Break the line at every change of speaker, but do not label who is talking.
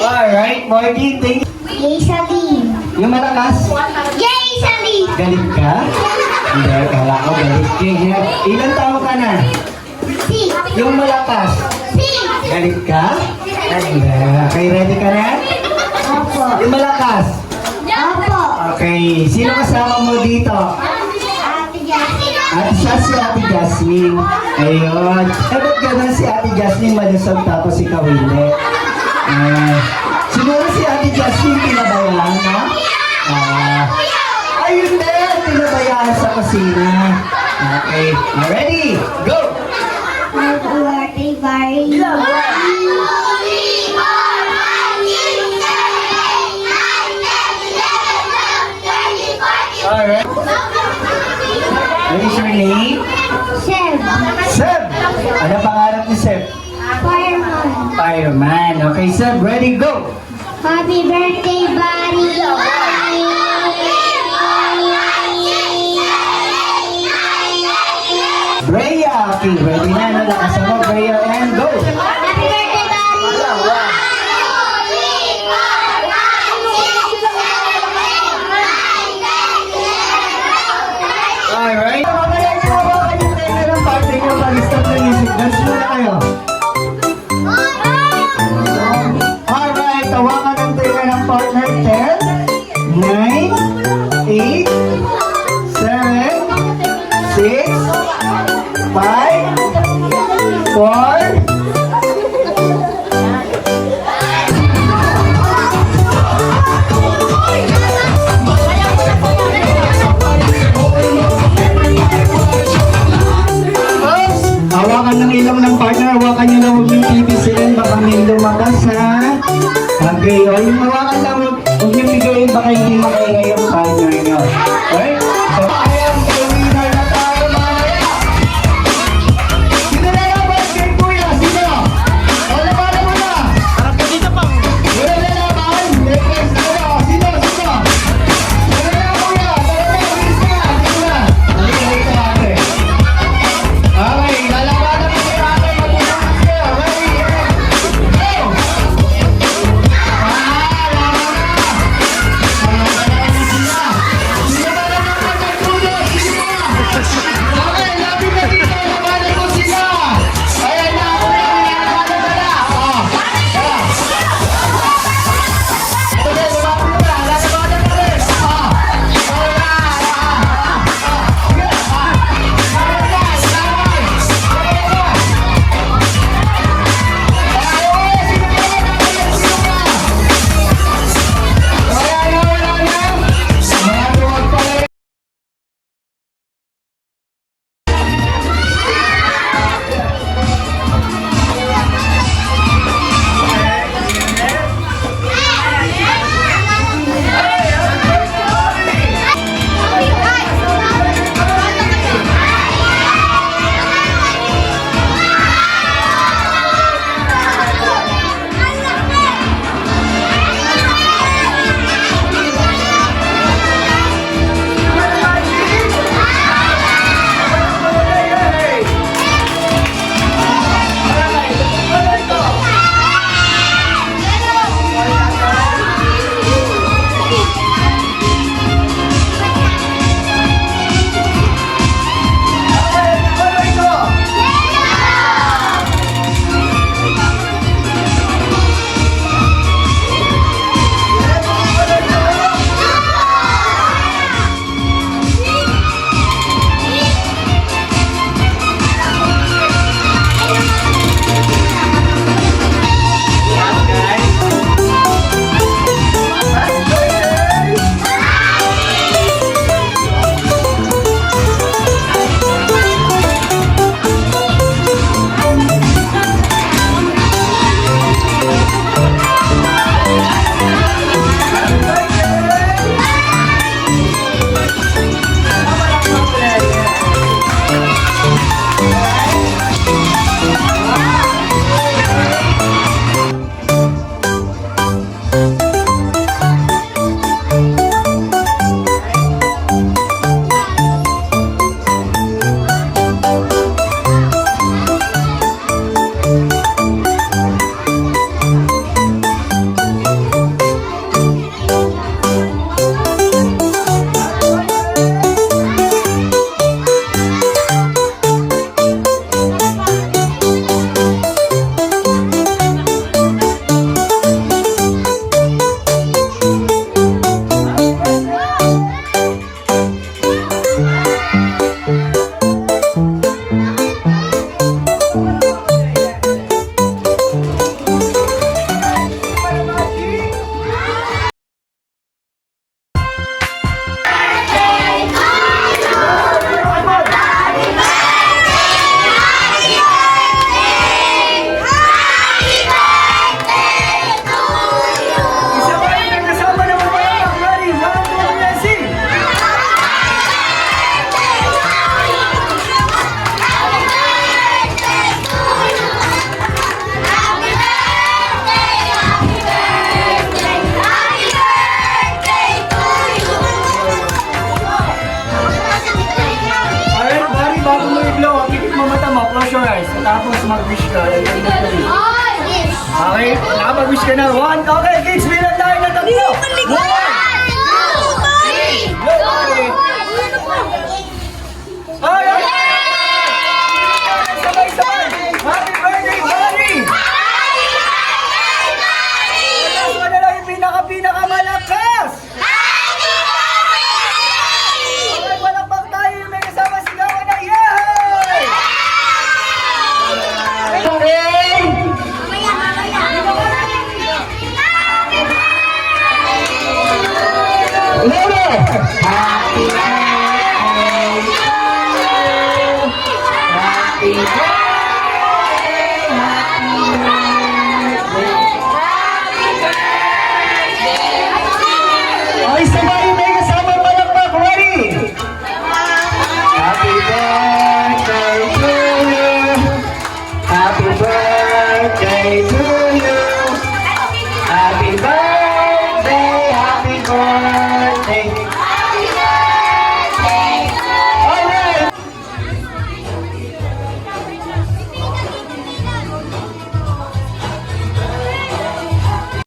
Alright, Morgan, thank you.
Jason.
Yung malakas,
Jason.
galit ka? Hindi, kala ko galit ka. Ilan taon ka na?
Si.
Yung malakas,
Si.
galit ka? Hindi. Okay, ready ka na?
Opo.
Yung malakas.
Opo.
Okay, sino kasama mo dito?
Ate Jasmine.
At siya si Ate Jasmine. Ayun. Eh, ba't ganun si Ate Jasmine malusog tapos ikaw hindi? Siguro si Ate Jasmine pinabayaan, no? kusina. Okay, ready? Go!
Birthday party.
Alright. What is your name?
Chef.
Seb! Ano pangarap ni Seb?
Fireman.
Fireman. Okay, Seb, ready? Go!
Happy birthday, buddy.
Brea. Okay, ready na. No? Lakasan mo, Brea, and go!
Happy birthday, buddy.
Alright. Hawakan yung tenga ng partner nyo. Pag-stop na music. Dance muna kayo. Alright. Hawakan ang tenga ng partner. 10, 9, 8, 7, 6, 5, 4, hawakan ng ilong ng partner, hawakan nyo na huwag yung TV silin, baka may lumakas ha. Okay, o yung hawakan lang, huwag yung bigayin, baka hindi makaingay yung partner nyo. Tapos mag-wish ka.
Yes.
Okay, nakapag-wish ka na. 1. Okay, kids, bilang tayo na 3. 1, 2, 3. Ay, ay! Sabay-sabay! Happy birthday, Buddy! Malakas mo na lang yung pinaka-malakas! Okay, palakpak tayo yung may kasama sigawan na yay! Okay! Lolo!